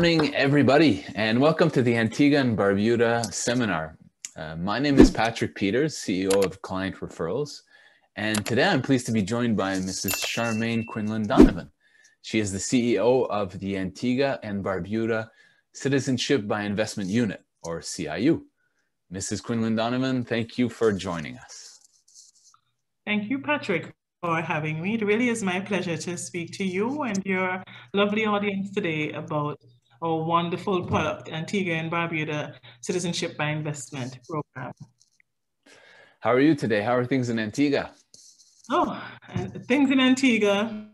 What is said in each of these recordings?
morning, everybody, and welcome to the Antigua and Barbuda seminar. My name is Patrick Peters, CEO of ClientReferrals, and today I'm pleased to be joined by Mrs. Charmaine Quinland-Donovan. She is the CEO of the Antigua and Barbuda Citizenship by Investment Unit, or CIU. Mrs. Quinland-Donovan, thank you for joining us. Thank you, Patrick, for having me. It really is my pleasure to speak to you and your lovely audience today about our wonderful product, Antigua and Barbuda Citizenship by Investment program. How are you today? How are things in Antigua? Oh, things in Antigua,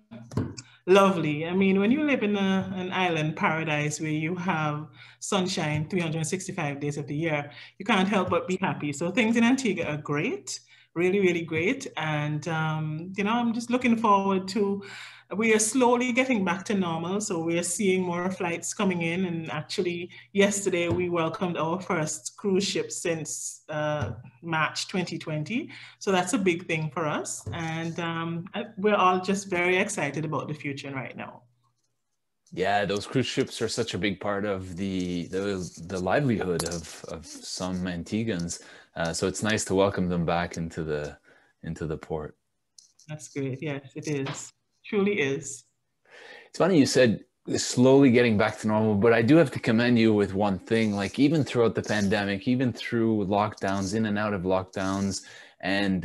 lovely. I mean, when you live in an island paradise where you have sunshine 365 days of the year, you can't help but be happy. So things in Antigua are great. Really, really great. And, you know, I'm just looking forward to, we are slowly getting back to normal. So we are seeing more flights coming in. And actually, yesterday, we welcomed our first cruise ship since March 2020. So that's a big thing for us. And we're all just very excited about the future right now. Yeah, those cruise ships are such a big part of the livelihood of some Antiguans. So it's nice to welcome them back into the port. That's great. Yes, it is. Truly is. It's funny you said slowly getting back to normal, but I do have to commend you with one thing. Like even throughout the pandemic, even through lockdowns, in and out of lockdowns, and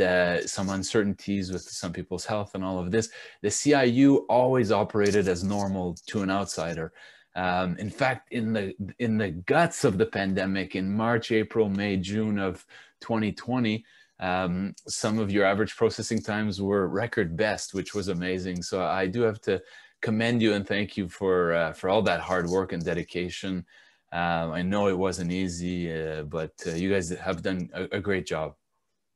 some uncertainties with some people's health and all of this, the CIU always operated as normal to an outsider. In fact, in the guts of the pandemic, in March, April, May, June of 2020, some of your average processing times were record best, which was amazing. So I do have to commend you and thank you for all that hard work and dedication. I know it wasn't easy, but you guys have done a great job.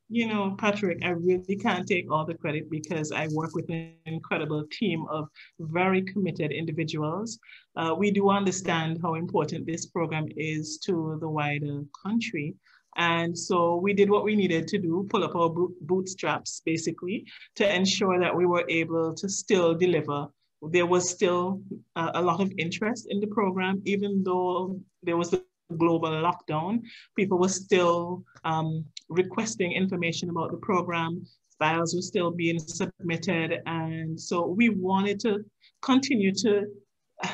You know, Patrick, I really can't take all the credit because I work with an incredible team of very committed individuals. We do understand how important this program is to the wider country. And so we did what we needed to do, pull up our bootstraps, basically, to ensure that we were able to still deliver. There was still a lot of interest in the program, even though there was the global lockdown. People were still requesting information about the program. Files were still being submitted. And so we wanted to continue to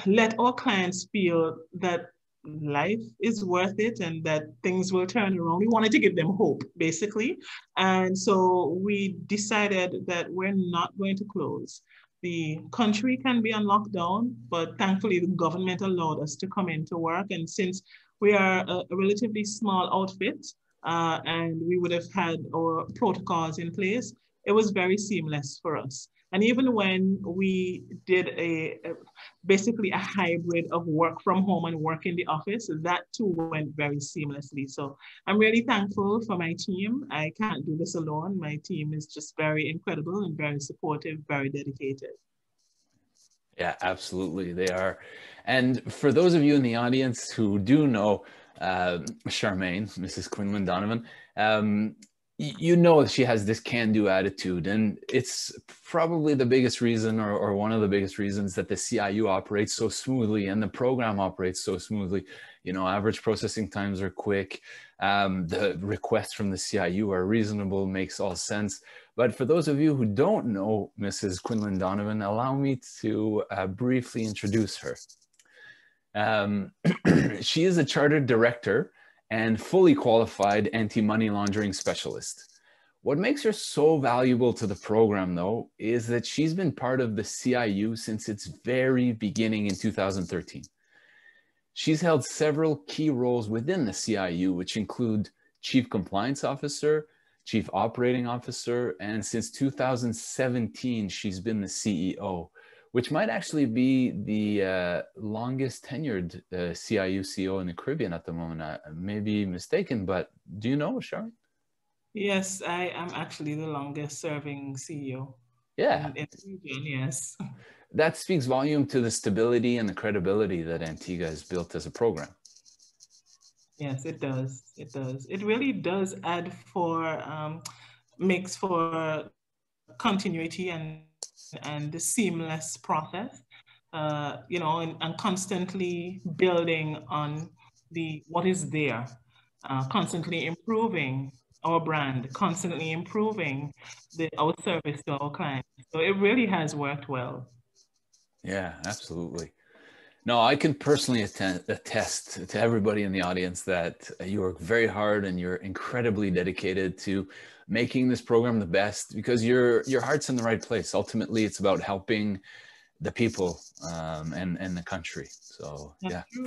let our clients feel that life is worth it and that things will turn around. We wanted to give them hope, basically. And so we decided that we're not going to close. The country can be on lockdown, but thankfully the government allowed us to come into work. And since we are a relatively small outfit and we would have had our protocols in place, it was very seamless for us. And even when we did basically a hybrid of work from home and work in the office, that too went very seamlessly. So I'm really thankful for my team. I can't do this alone. My team is just very incredible and very supportive, very dedicated. Yeah, absolutely. They are. And for those of you in the audience who do know Charmaine, Mrs. Quinland-Donovan, you know she has this can-do attitude, and it's probably the biggest reason or one of the biggest reasons that the CIU operates so smoothly and the program operates so smoothly. You know, average processing times are quick. The requests from the CIU are reasonable, makes all sense. But for those of you who don't know Mrs. Quinland-Donovan, allow me to briefly introduce her. She is a chartered director and fully qualified anti-money laundering specialist. What makes her so valuable to the program, though, is that she's been part of the CIU since its very beginning in 2013. She's held several key roles within the CIU, which include Chief Compliance Officer, Chief Operating Officer, and since 2017, she's been the CEO, which might actually be the longest tenured CIU CEO in the Caribbean at the moment. I may be mistaken, but do you know, Sharon? Yes, I am actually the longest serving CEO. Yeah. In the region, yes. That speaks volume to the stability and the credibility that Antigua has built as a program. Yes, it does. It does. It really does add makes for continuity and the seamless process. you know, and constantly building on what is there, constantly improving our brand, constantly improving our service to our clients. So it really has worked well. Yeah, absolutely. No, I can personally attest to everybody in the audience that you work very hard and you're incredibly dedicated to making this program the best, because your heart's in the right place. Ultimately, it's about helping the people and the country. So That's yeah, true.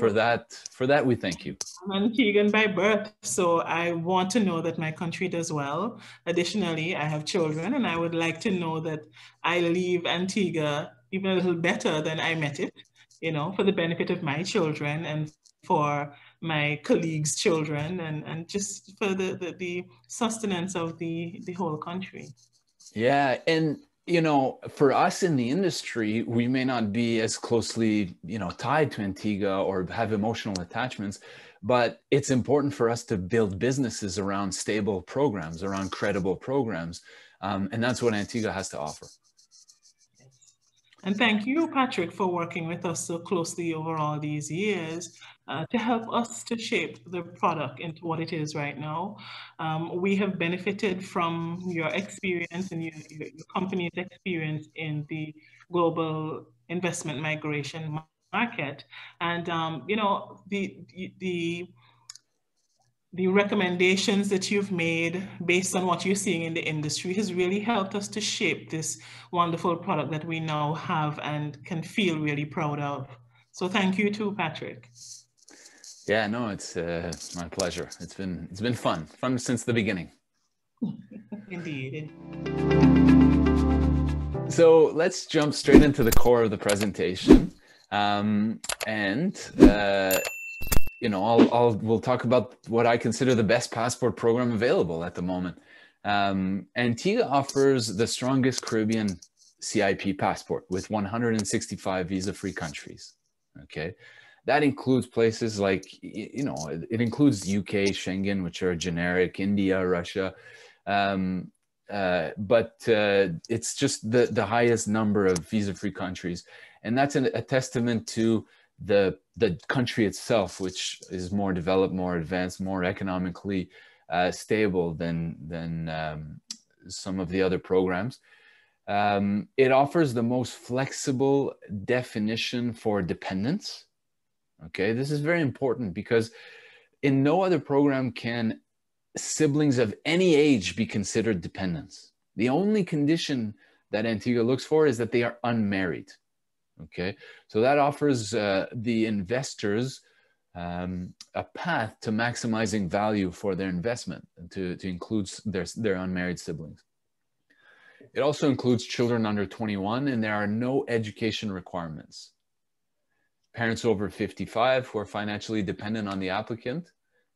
for that we thank you. I'm Antiguan by birth, so I want to know that my country does well. Additionally, I have children, and I would like to know that I leave Antigua even a little better than I met it, you know, for the benefit of my children and for my colleagues' children, and just for the sustenance of the whole country. Yeah, and you know, for us in the industry, we may not be as closely, you know, tied to Antigua or have emotional attachments, but it's important for us to build businesses around stable programs, around credible programs, and that's what Antigua has to offer. And thank you, Patrick, for working with us so closely over all these years to help us to shape the product into what it is right now. We have benefited from your experience and your company's experience in the global investment migration market. And, you know, the recommendations that you've made based on what you're seeing in the industry has really helped us to shape this wonderful product that we now have and can feel really proud of. So thank you too, Patrick. Yeah, no, it's my pleasure. It's been fun since the beginning. Indeed. So let's jump straight into the core of the presentation, you know, we'll talk about what I consider the best passport program available at the moment. Antigua offers the strongest Caribbean CIP passport with 165 visa-free countries. Okay, that includes places like, you know, it includes UK, Schengen, which are generic, India, Russia, but it's just the highest number of visa-free countries, and that's a testament to the country itself, which is more developed, more advanced, more economically stable than some of the other programs. It offers the most flexible definition for dependents. Okay, this is very important because in no other program can siblings of any age be considered dependents. The only condition that Antigua looks for is that they are unmarried. Okay, so that offers the investors a path to maximizing value for their investment, to include their unmarried siblings. It also includes children under 21, and there are no education requirements. Parents over 55 who are financially dependent on the applicant,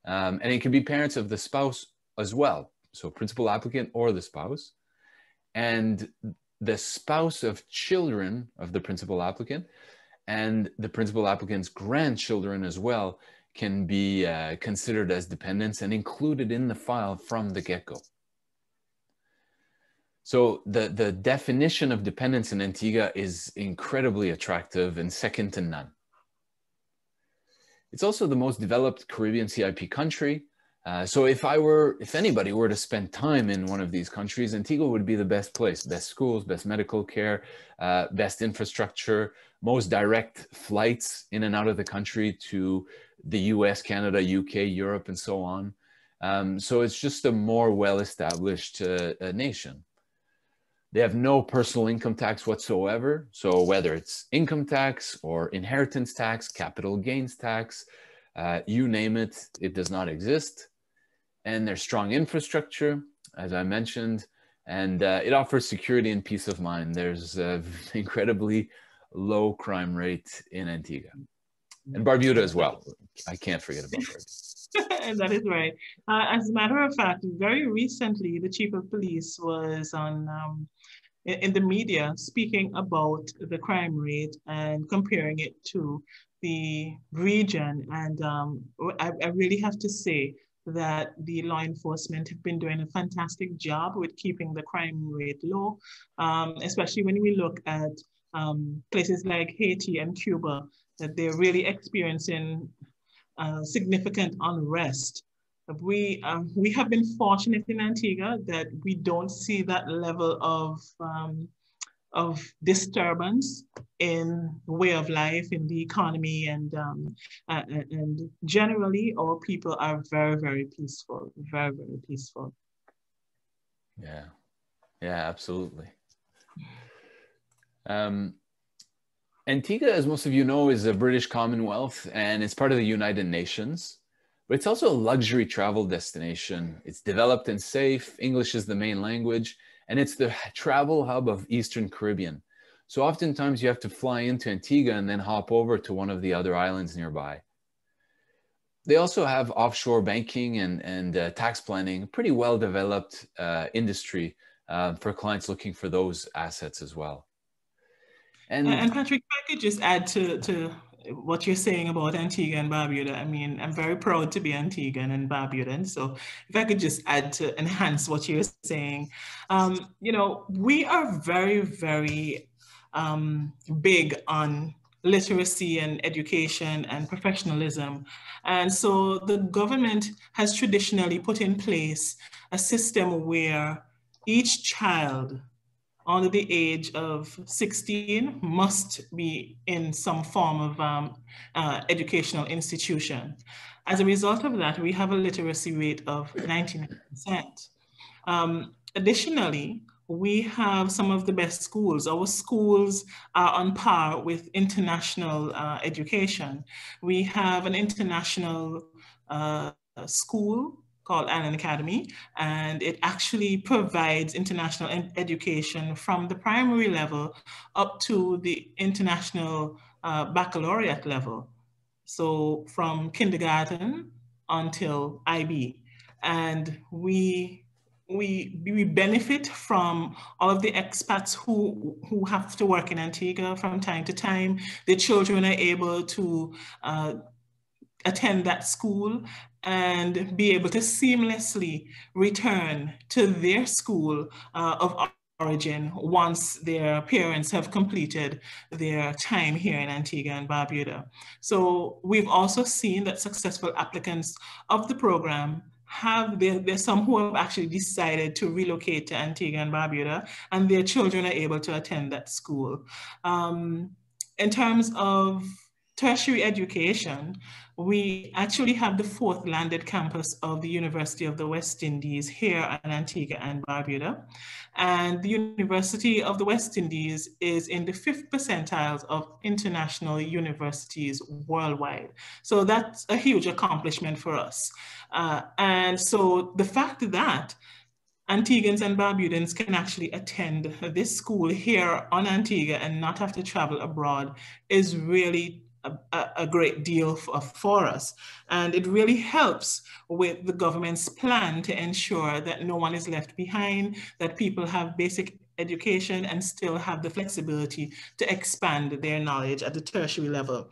and it can be parents of the spouse as well, so principal applicant or the spouse, and the spouse of children of the principal applicant and the principal applicant's grandchildren as well can be considered as dependents and included in the file from the get-go. So the definition of dependence in Antigua is incredibly attractive and second to none. It's also the most developed Caribbean CIP country. So if anybody were to spend time in one of these countries, Antigua would be the best place. Best schools, best medical care, best infrastructure, most direct flights in and out of the country to the US, Canada, UK, Europe, and so on. So it's just a more well-established nation. They have no personal income tax whatsoever. So whether it's income tax or inheritance tax, capital gains tax, you name it, it does not exist. And there's strong infrastructure, as I mentioned, and it offers security and peace of mind. There's an incredibly low crime rate in Antigua. And Barbuda as well. I can't forget about Barbuda. That is right. As a matter of fact, very recently, the chief of police was on in the media speaking about the crime rate and comparing it to the region. And I really have to say that the law enforcement have been doing a fantastic job with keeping the crime rate low, especially when we look at places like Haiti and Cuba, that they're really experiencing significant unrest. We have been fortunate in Antigua that we don't see that level of disturbance in way of life, in the economy, and generally our people are very, very peaceful, very, very peaceful. Yeah, yeah, absolutely. Antigua, as most of you know, is a British Commonwealth and it's part of the United Nations, but it's also a luxury travel destination. It's developed and safe. English is the main language, and it's the travel hub of Eastern Caribbean. So oftentimes you have to fly into Antigua and then hop over to one of the other islands nearby. They also have offshore banking and tax planning, pretty well-developed industry for clients looking for those assets as well. And Patrick, if I could just add to what you're saying about Antigua and Barbuda. I mean, I'm very proud to be Antiguan and Barbudan. So if I could just add to enhance what you're saying, you know, we are very, very big on literacy and education and professionalism. And so the government has traditionally put in place a system where each child under the age of 16 must be in some form of educational institution. As a result of that, we have a literacy rate of 99%. Additionally, we have some of the best schools. Our schools are on par with international education. We have an international school called Allen Academy, and it actually provides international education from the primary level up to the international baccalaureate level. So from kindergarten until IB. And we benefit from all of the expats who have to work in Antigua from time to time. The children are able to attend that school and be able to seamlessly return to their school of origin once their parents have completed their time here in Antigua and Barbuda. So we've also seen that successful applicants of the program there's some who have actually decided to relocate to Antigua and Barbuda, and their children are able to attend that school. In terms of tertiary education, we actually have the 4th landed campus of the University of the West Indies here in Antigua and Barbuda. And the University of the West Indies is in the 5th percentile of international universities worldwide. So that's a huge accomplishment for us. And so the fact that Antiguans and Barbudans can actually attend this school here on Antigua and not have to travel abroad is really a great deal for us. And it really helps with the government's plan to ensure that no one is left behind, that people have basic education and still have the flexibility to expand their knowledge at the tertiary level.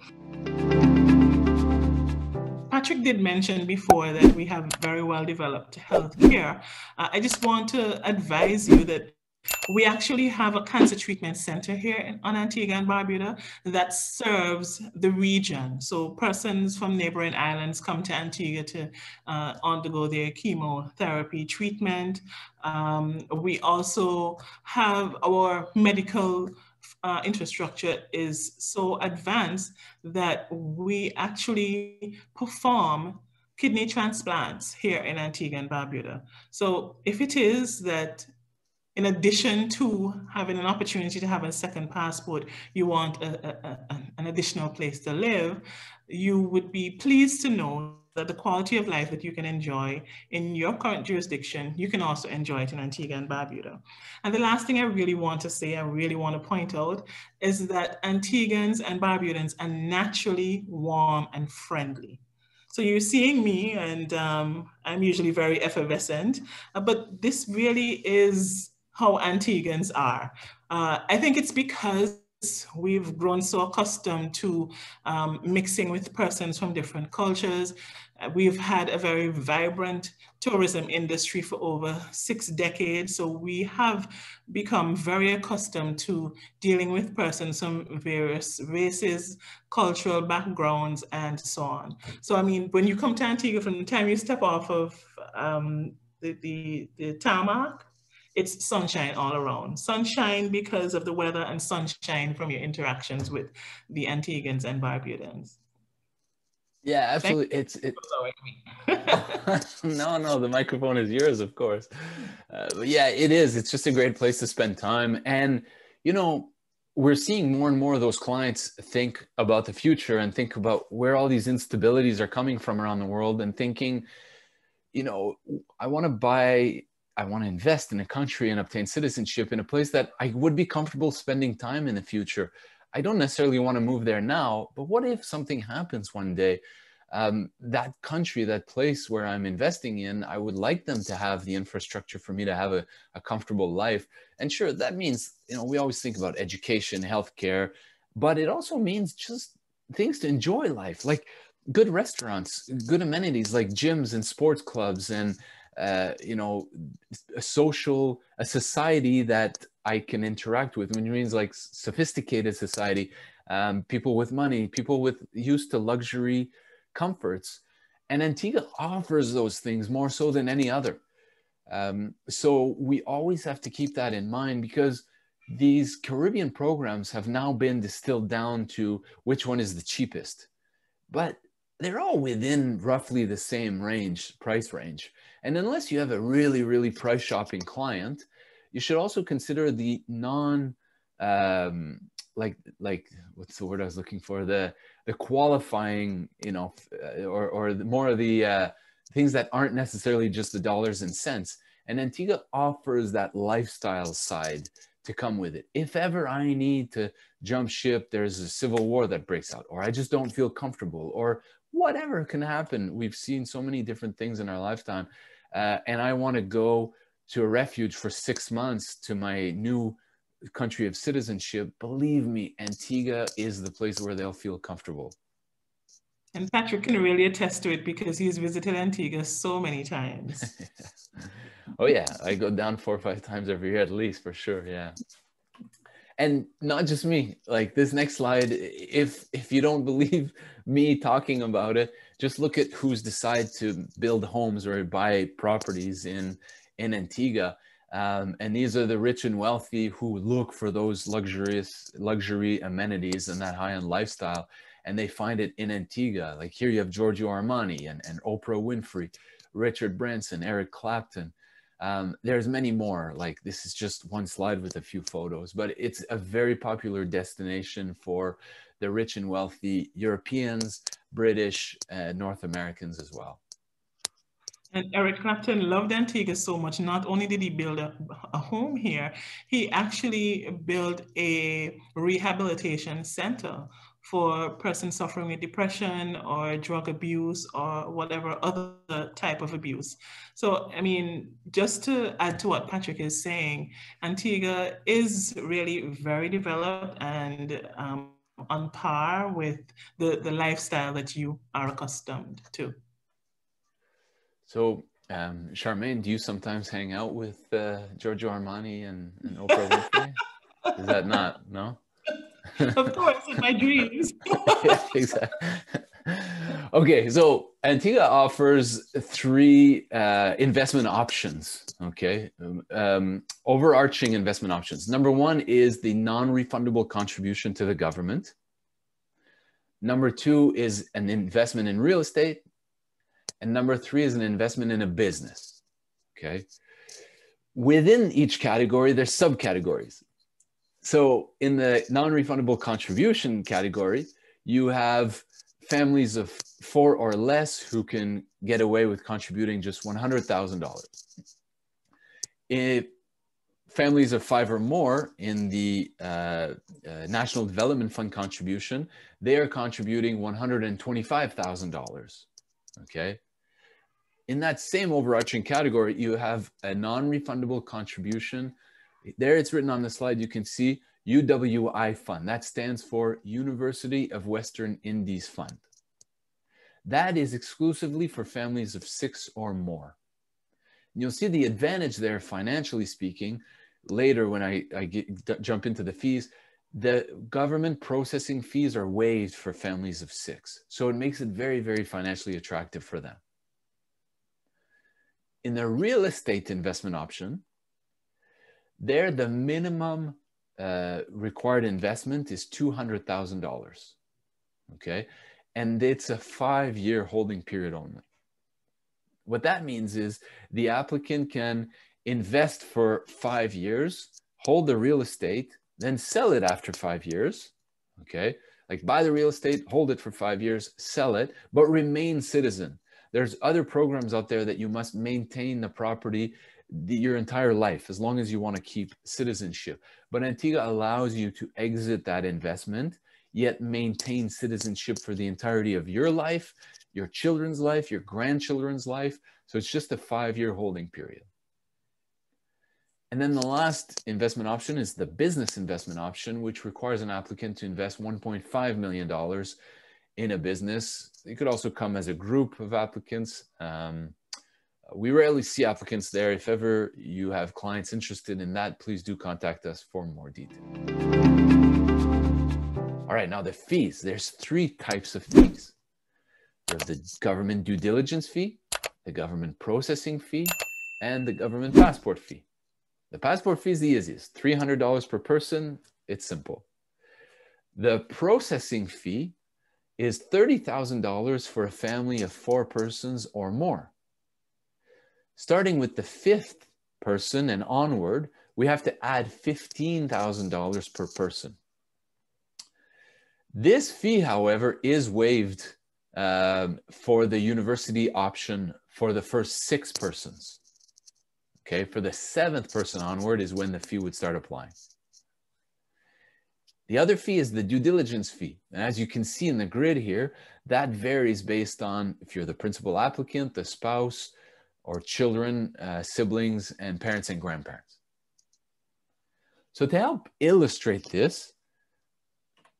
Patrick did mention before that we have very well developed healthcare. I just want to advise you that we actually have a cancer treatment center here on Antigua and Barbuda that serves the region. So persons from neighboring islands come to Antigua to undergo their chemotherapy treatment. We also have our medical infrastructure is so advanced that we actually perform kidney transplants here in Antigua and Barbuda. So if it is that in addition to having an opportunity to have a second passport, you want an additional place to live, you would be pleased to know that the quality of life that you can enjoy in your current jurisdiction, you can also enjoy it in Antigua and Barbuda. And the last thing I really want to say, I really want to point out, is that Antiguans and Barbudans are naturally warm and friendly. So you're seeing me, and I'm usually very effervescent, but this really is how Antiguans are. I think it's because we've grown so accustomed to mixing with persons from different cultures, We've had a very vibrant tourism industry for over 6 decades. So we have become very accustomed to dealing with persons from various races, cultural backgrounds, and so on. So, I mean, when you come to Antigua, from the time you step off of the tarmac, it's sunshine all around. Sunshine because of the weather and sunshine from your interactions with the Antiguans and Barbudans. Yeah, absolutely. No, the microphone is yours, of course. But yeah, it is. It's just a great place to spend time. And, you know, we're seeing more and more of those clients think about the future and think about where all these instabilities are coming from around the world and thinking, you know, I want to invest in a country and obtain citizenship in a place that I would be comfortable spending time in the future. I don't necessarily want to move there now, but what if something happens one day? That country, that place where I'm investing in, I would like them to have the infrastructure for me to have a comfortable life. And sure, that means, you know, we always think about education, healthcare, but it also means just things to enjoy life, like good restaurants, good amenities like gyms and sports clubs, and you know, a society that I can interact with, which means like sophisticated society, people with money, people with used to luxury comforts. And Antigua offers those things more so than any other. So we always have to keep that in mind, because these Caribbean programs have now been distilled down to which one is the cheapest. But they're all within roughly the same range, price range. And unless you have a really, really price shopping client, you should also consider the like what's the word I was looking for? The qualifying, you know, or more of the things that aren't necessarily just the dollars and cents. And Antigua offers that lifestyle side to come with it. If ever I need to jump ship, there's a civil war that breaks out, or I just don't feel comfortable, or whatever can happen. We've seen so many different things in our lifetime. And I want to go to a refuge for 6 months to my new country of citizenship. Believe me, Antigua is the place where they'll feel comfortable. And Patrick can really attest to it because he's visited Antigua so many times. Oh yeah, I go down 4 or 5 times every year at least, for sure. Yeah. And not just me, like this next slide, if you don't believe me talking about it, just look at who's decided to build homes or buy properties in Antigua. And these are the rich and wealthy who look for those luxury amenities and that high-end lifestyle, and they find it in Antigua. Like here you have Giorgio Armani and Oprah Winfrey, Richard Branson, Eric Clapton. There's many more. Like this is just one slide with a few photos, but it's a very popular destination for the rich and wealthy Europeans, British, North Americans as well. And Eric Clapton loved Antigua so much. Not only did he build a home here, he actually built a rehabilitation center for persons suffering with depression or drug abuse or whatever other type of abuse. So, I mean, just to add to what Patrick is saying, Antigua is really very developed and on par with the lifestyle that you are accustomed to. So, Charmaine, do you sometimes hang out with Giorgio Armani and Oprah Winfrey? Is that not, no? Of course, in my dreams. Yeah, exactly. Okay, so Antigua offers 3 investment options, okay? Overarching investment options. Number 1 is the non-refundable contribution to the government. Number 2 is an investment in real estate. And number 3 is an investment in a business, okay? Within each category, there's subcategories. So in the non-refundable contribution category, you have families of 4 or less who can get away with contributing just $100,000. If families of 5 or more in the National Development Fund contribution, they are contributing $125,000, okay? In that same overarching category, you have a non-refundable contribution. There it's written on the slide, you can see UWI Fund. That stands for University of Western Indies Fund. That is exclusively for families of 6 or more. You'll see the advantage there, financially speaking, later when I jump into the fees. The government processing fees are waived for families of 6. So it makes it very, very financially attractive for them. In the real estate investment option, there the minimum required investment is $200,000. Okay. And it's a 5-year holding period only. What that means is the applicant can invest for 5 years, hold the real estate, then sell it after 5 years. Okay. Like buy the real estate, hold it for 5 years, sell it, but remain citizen. There's other programs out there that you must maintain the property your entire life, as long as you want to keep citizenship. But Antigua allows you to exit that investment, yet maintain citizenship for the entirety of your life, your children's life, your grandchildren's life. So it's just a 5-year holding period. And then the last investment option is the business investment option, which requires an applicant to invest $1.5 million in a business. It could also come as a group of applicants. We rarely see applicants there. If ever you have clients interested in that, please do contact us for more detail. All right, now the fees. There's 3 types of fees. There's the government due diligence fee, the government processing fee, and the government passport fee. The passport fee is the easiest, $300 per person. It's simple. The processing fee is $30,000 for a family of 4 persons or more. Starting with the 5th person and onward, we have to add $15,000 per person. This fee, however, is waived for the university option for the first 6 persons. Okay, for the 7th person onward is when the fee would start applying. The other fee is the due diligence fee. And as you can see in the grid here, that varies based on if you're the principal applicant, the spouse, or children, siblings, and parents and grandparents. So to help illustrate this,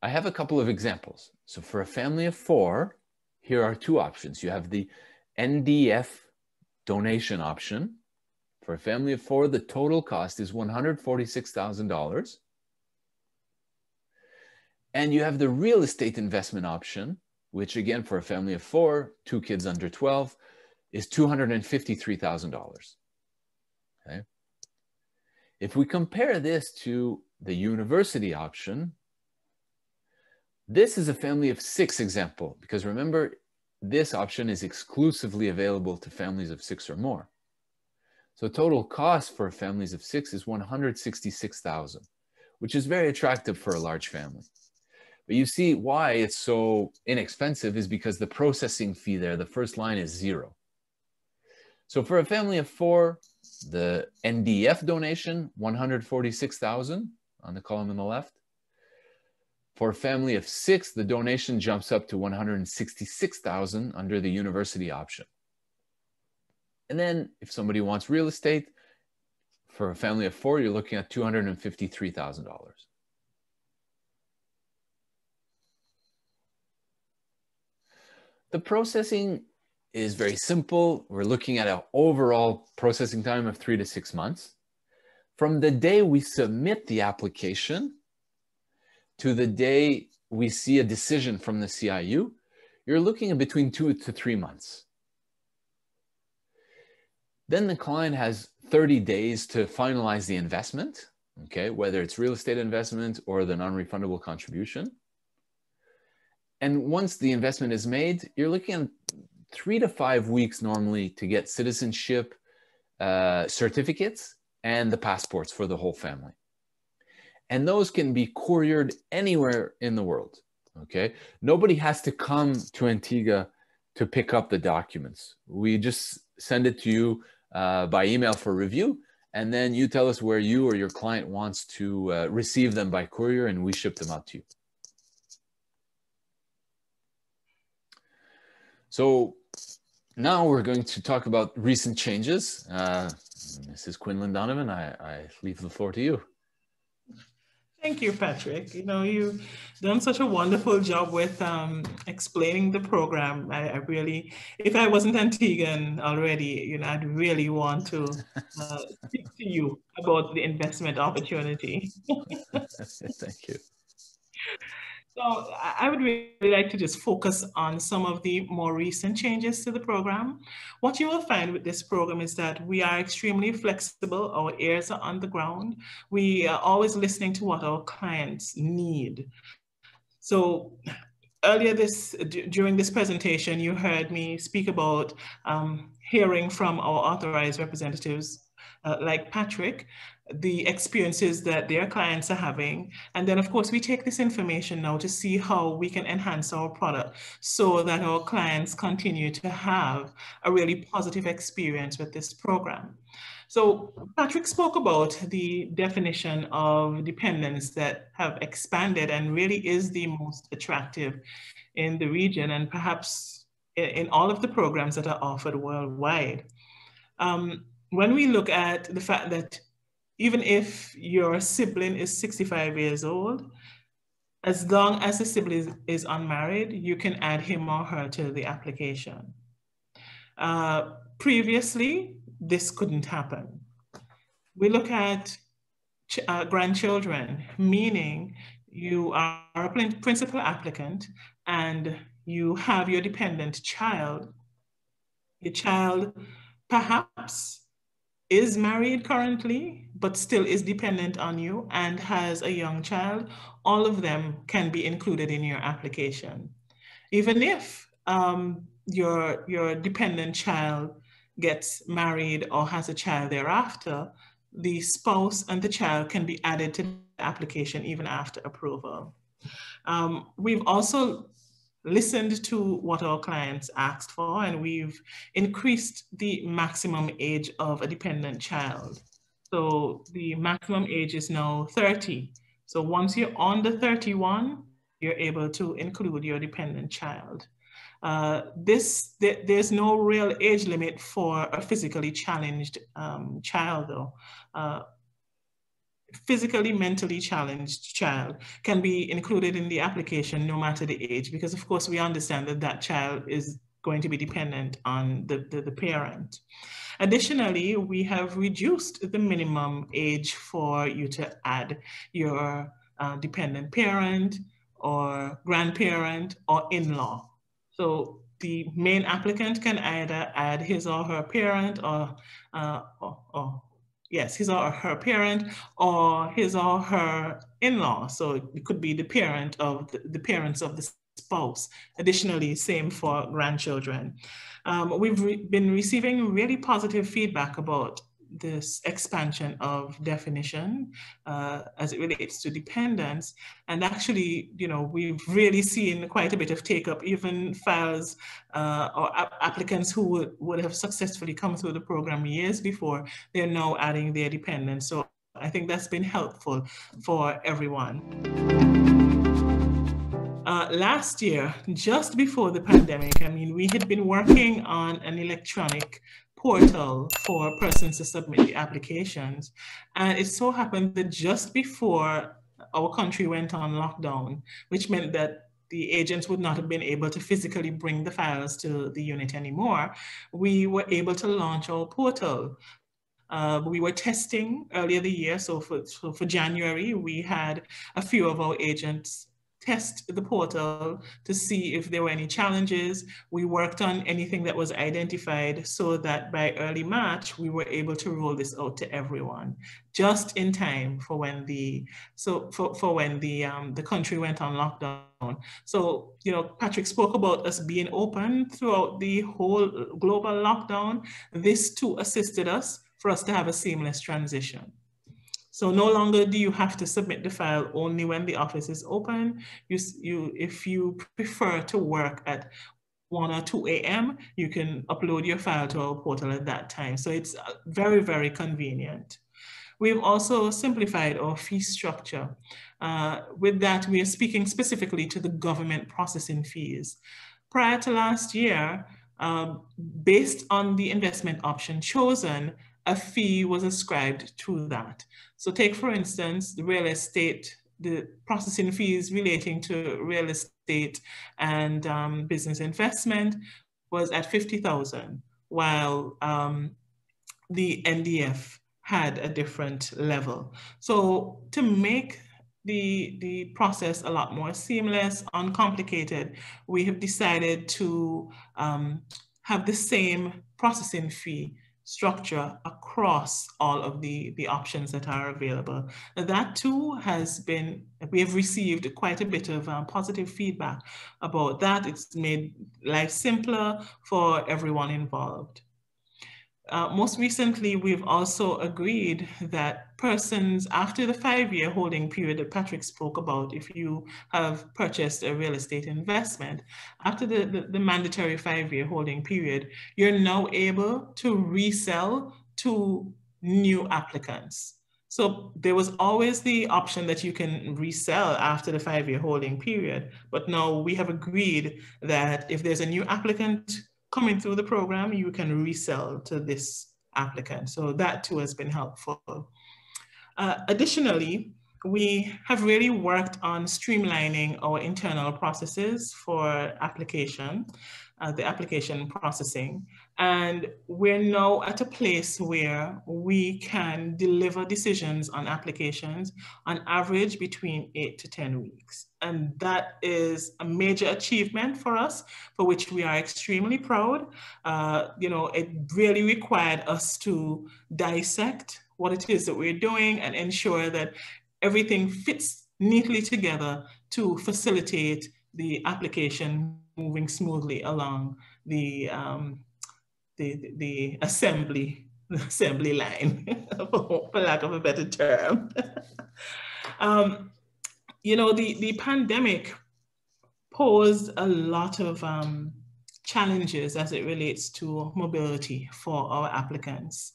I have a couple of examples. So for a family of 4, here are 2 options. You have the NDF donation option. For a family of 4, the total cost is $146,000. And you have the real estate investment option, which again, for a family of 4, 2 kids under 12, is $253,000. Okay. If we compare this to the university option, this is a family of 6 example, because remember, this option is exclusively available to families of 6 or more. So total cost for families of 6 is $166,000, which is very attractive for a large family. But you see why it's so inexpensive is because the processing fee there, the first line is 0. So for a family of 4, the NDF donation, $146,000 on the column on the left. For a family of 6, the donation jumps up to $166,000 under the university option. And then if somebody wants real estate, for a family of 4, you're looking at $253,000. The processing is very simple. We're looking at an overall processing time of 3 to 6 months. From the day we submit the application to the day we see a decision from the CIU, you're looking at between 2 to 3 months. Then the client has 30 days to finalize the investment, okay, whether it's real estate investment or the non-refundable contribution. And once the investment is made, you're looking at 3 to 5 weeks normally to get citizenship certificates and the passports for the whole family. And those can be couriered anywhere in the world, okay? Nobody has to come to Antigua to pick up the documents. We just send it to you by email for review, and then you tell us where you or your client wants to receive them by courier, and we ship them out to you. So now we're going to talk about recent changes. Mrs. Quinland-Donovan, I leave the floor to you. Thank you, Patrick. You know, you've done such a wonderful job with explaining the program. I really, if I wasn't Antiguan already, you know, I'd really want to speak to you about the investment opportunity. Thank you. So I would really like to just focus on some of the more recent changes to the program. What you will find with this program is that we are extremely flexible. Our ears are on the ground. We are always listening to what our clients need. So earlier during this presentation, you heard me speak about hearing from our authorized representatives like Patrick, the experiences that their clients are having. And then of course, we take this information now to see how we can enhance our product so that our clients continue to have a really positive experience with this program. So Patrick spoke about the definition of dependence that have expanded and really is the most attractive in the region and perhaps in all of the programs that are offered worldwide. When we look at the fact that even if your sibling is 65 years old, as long as the sibling is unmarried, you can add him or her to the application. Previously, this couldn't happen. We look at grandchildren, meaning you are a principal applicant and you have your dependent child. Your child perhaps is married currently, but still is dependent on you and has a young child. All of them can be included in your application. Even if your dependent child gets married or has a child thereafter, the spouse and the child can be added to the application even after approval. We've also listened to what our clients asked for, and we've increased the maximum age of a dependent child. So the maximum age is now 30. So once you're under 31, you're able to include your dependent child. There's no real age limit for a physically challenged child, though. Physically, mentally challenged child can be included in the application no matter the age, because of course we understand that that child is going to be dependent on the parent. Additionally, we have reduced the minimum age for you to add your dependent parent or grandparent or in-law. So the main applicant can either add his or her parent yes, his or her parent or his or her in-law. So it could be the parent of the parents of the spouse. Additionally, same for grandchildren. We've been receiving really positive feedback about this expansion of definition as it relates to dependence. And actually, you know, we've really seen quite a bit of take up, even files or applicants who would have successfully come through the program years before, they're now adding their dependents. So I think that's been helpful for everyone. Last year, just before the pandemic, I mean, we had been working on an electronic portal for persons to submit the applications. And it so happened that just before our country went on lockdown, which meant that the agents would not have been able to physically bring the files to the unit anymore, we were able to launch our portal. We were testing earlier the year. So for January, we had a few of our agents test the portal to see if there were any challenges. We worked on anything that was identified so that by early March, we were able to roll this out to everyone, just in time for when the country went on lockdown. So, you know, Patrick spoke about us being open throughout the whole global lockdown. This too assisted us for us to have a seamless transition. So no longer do you have to submit the file only when the office is open. If you prefer to work at 1 or 2 a.m., you can upload your file to our portal at that time. So it's very, very convenient. We've also simplified our fee structure. With that, we are speaking specifically to the government processing fees. Prior to last year, based on the investment option chosen, a fee was ascribed to that. So take, for instance, the real estate the processing fees relating to real estate and business investment was at 50,000, while the NDF had a different level. So to make the process a lot more seamless, uncomplicated, we have decided to have the same processing fee structure across all of the options that are available. That too has been, we have received quite a bit of positive feedback about that. It's made life simpler for everyone involved. Most recently, we've also agreed that persons after the 5-year holding period that Patrick spoke about, if you have purchased a real estate investment, after the mandatory 5-year holding period, you're now able to resell to new applicants. So there was always the option that you can resell after the 5-year holding period, but now we have agreed that if there's a new applicant coming through the program, you can resell to this applicant. So that too has been helpful. Additionally, we have really worked on streamlining our internal processes for application, the application processing. And we're now at a place where we can deliver decisions on applications on average between 8 to 10 weeks. And that is a major achievement for us, for which we are extremely proud. You know, it really required us to dissect what it is that we're doing and ensure that everything fits neatly together to facilitate the application moving smoothly along the assembly line, for lack of a better term. You know, the pandemic posed a lot of challenges as it relates to mobility for our applicants.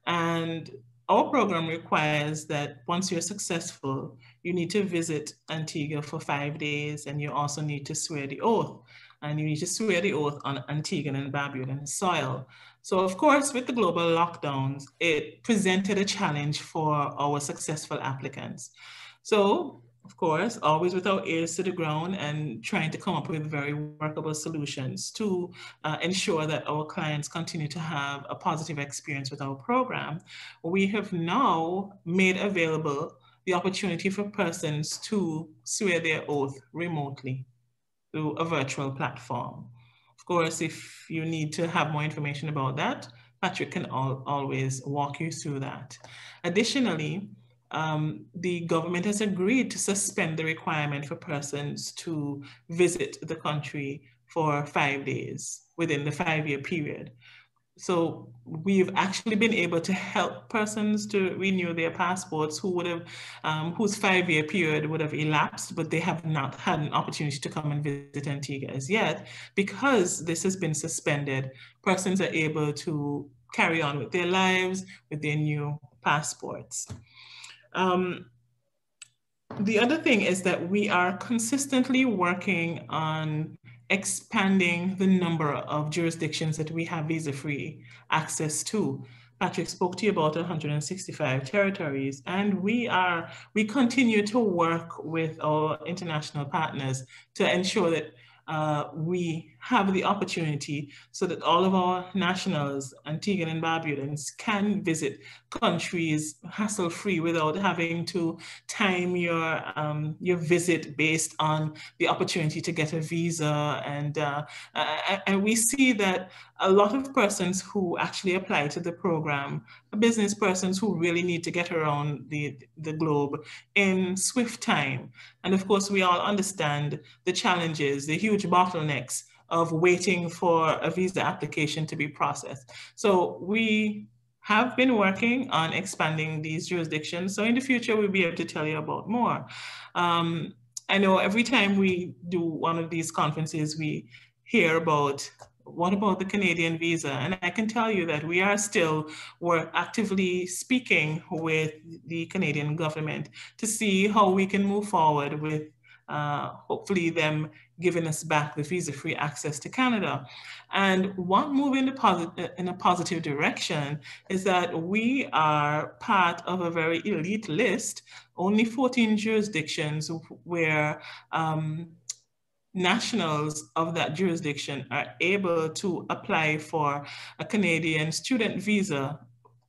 And our program requires that once you're successful, you need to visit Antigua for 5 days, and you also need to swear the oath. And you need to swear the oath on Antigua and Barbuda soil. So of course, with the global lockdowns, it presented a challenge for our successful applicants. So of course, always with our ears to the ground and trying to come up with very workable solutions to ensure that our clients continue to have a positive experience with our program, we have now made available the opportunity for persons to swear their oath remotely through a virtual platform. Of course, if you need to have more information about that, Patrick can always walk you through that. Additionally, the government has agreed to suspend the requirement for persons to visit the country for 5 days within the 5-year period. So we've actually been able to help persons to renew their passports who would have, whose 5-year period would have elapsed, but they have not had an opportunity to come and visit Antigua as yet. Because this has been suspended, persons are able to carry on with their lives with their new passports. The other thing is that we are consistently working on expanding the number of jurisdictions that we have visa-free access to. Patrick spoke to you about 165 territories, and we continue to work with our international partners to ensure that we have the opportunity so that all of our nationals, Antiguan and Barbudans, can visit countries hassle-free without having to time your visit based on the opportunity to get a visa. And we see that a lot of persons who actually apply to the program are business persons who really need to get around the globe in swift time. And of course, we all understand the challenges, the huge bottlenecks of waiting for a visa application to be processed. So we have been working on expanding these jurisdictions. So in the future, we'll be able to tell you about more. I know every time we do one of these conferences, we hear about what about the Canadian visa? And I can tell you that we are still actively speaking with the Canadian government to see how we can move forward with hopefully them giving us back the visa-free access to Canada. And one move in a positive direction is that we are part of a very elite list, only 14 jurisdictions where nationals of that jurisdiction are able to apply for a Canadian student visa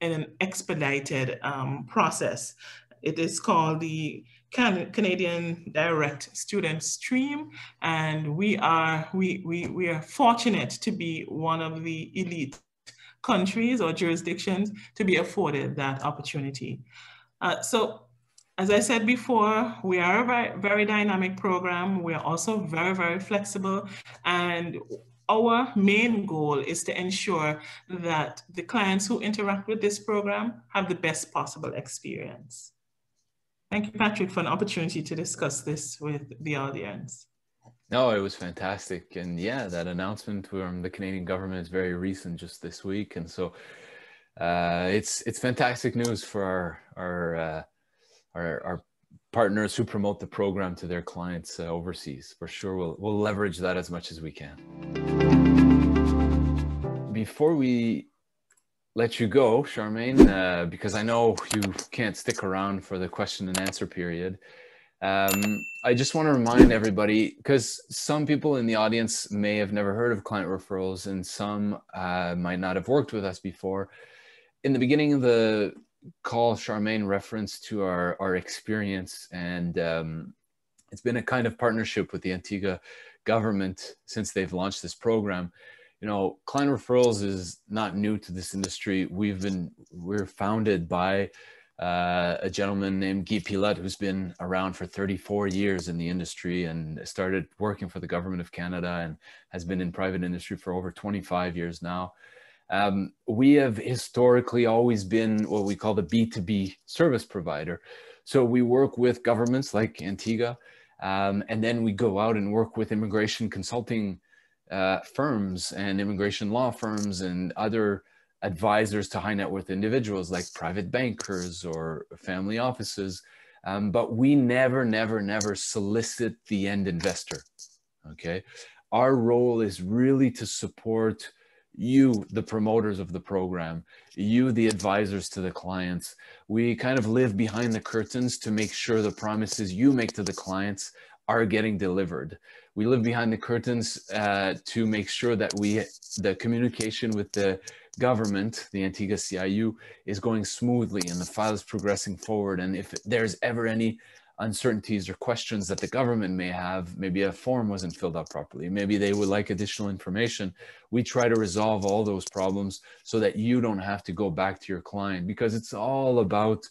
in an expedited process. It is called the Canadian Direct Student Stream, and we are fortunate to be one of the elite countries or jurisdictions to be afforded that opportunity. So as I said before, we are a very, very dynamic program. We are also very, very flexible. And our main goal is to ensure that the clients who interact with this program have the best possible experience. Thank you, Patrick, for an opportunity to discuss this with the audience. No, it was fantastic. And yeah, that announcement from the Canadian government is very recent, just this week. And so it's fantastic news for our partners who promote the program to their clients overseas. For sure, we'll leverage that as much as we can. Before we let you go, Charmaine, because I know you can't stick around for the question and answer period, I just want to remind everybody, because some people in the audience may have never heard of Client Referrals and some might not have worked with us before. In the beginning of the call, Charmaine referenced to our experience, and it's been a kind of partnership with the Antigua government since they've launched this program. You know, Client Referrals is not new to this industry. We're founded by a gentleman named Guy Pilote, who's been around for 34 years in the industry and started working for the government of Canada and has been in private industry for over 25 years now. We have historically always been what we call the B2B service provider. So we work with governments like Antigua, and then we go out and work with immigration consulting firms and immigration law firms and other advisors to high net worth individuals like private bankers or family offices. But we never solicit the end investor, okay? Our role is really to support you, the promoters of the program, you, the advisors to the clients. We kind of live behind the curtains to make sure the promises you make to the clients are getting delivered. We live behind the curtains to make sure that the communication with the government, the Antigua CIU, is going smoothly and the file is progressing forward. And if there's ever any uncertainties or questions that the government may have, maybe a form wasn't filled out properly, maybe they would like additional information, we try to resolve all those problems so that you don't have to go back to your client, because it's all about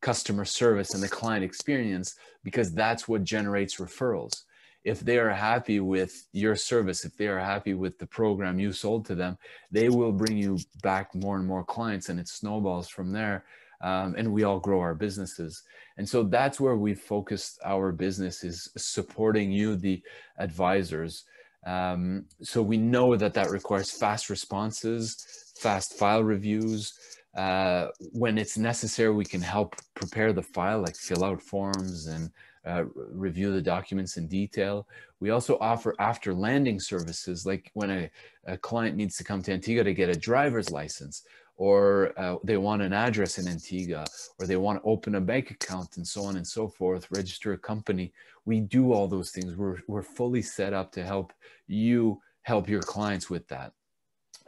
customer service and the client experience, because that's what generates referrals. If they are happy with your service, if they are happy with the program you sold to them, they will bring you back more and more clients, and it snowballs from there. And we all grow our businesses. And so that's where we've focused our business, is supporting you, the advisors. So we know that that requires fast responses, fast file reviews. When it's necessary, we can help prepare the file, like fill out forms and review the documents in detail. We also offer after landing services, like when a client needs to come to Antigua to get a driver's license, or they want an address in Antigua, or they want to open a bank account, and so on and so forth, register a company. We do all those things. We're fully set up to help you help your clients with that.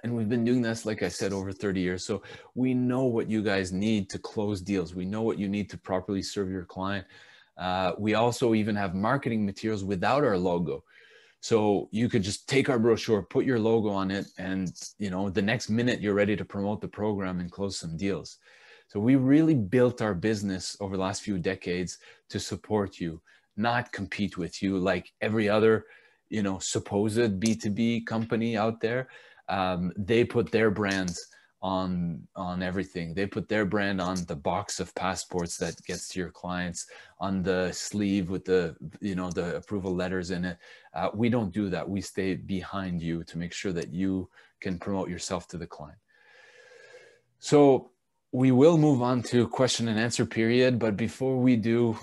And we've been doing this, like I said, over 30 years. So we know what you guys need to close deals. We know what you need to properly serve your client. We also even have marketing materials without our logo. So you could just take our brochure, put your logo on it, and the next minute you're ready to promote the program and close some deals. So we really built our business over the last few decades to support you, not compete with you like every other, supposed B2B company out there. They put their brands on everything. They put their brand on the box of passports that gets to your clients, on the sleeve with the approval letters in it. We don't do that. We stay behind you to make sure that you can promote yourself to the client. So we will move on to question and answer period, but before we do,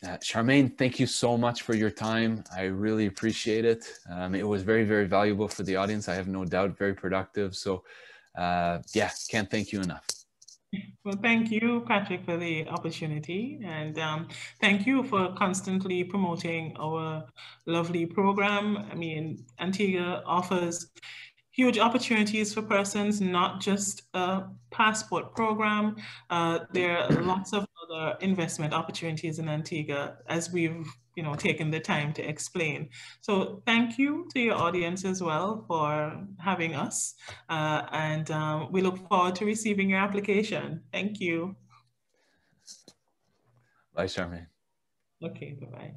Charmaine, thank you so much for your time. I really appreciate it. It was very, very valuable for the audience. I have no doubt, very productive. So yeah, can't thank you enough. Well, thank you, Patrick, for the opportunity. And thank you for constantly promoting our lovely program. I mean, Antigua offers huge opportunities for persons, not just a passport program. There are lots of other investment opportunities in Antigua, as we've taken the time to explain. So thank you to your audience as well for having us. And we look forward to receiving your application. Thank you. Bye, Charmaine. Okay, bye-bye.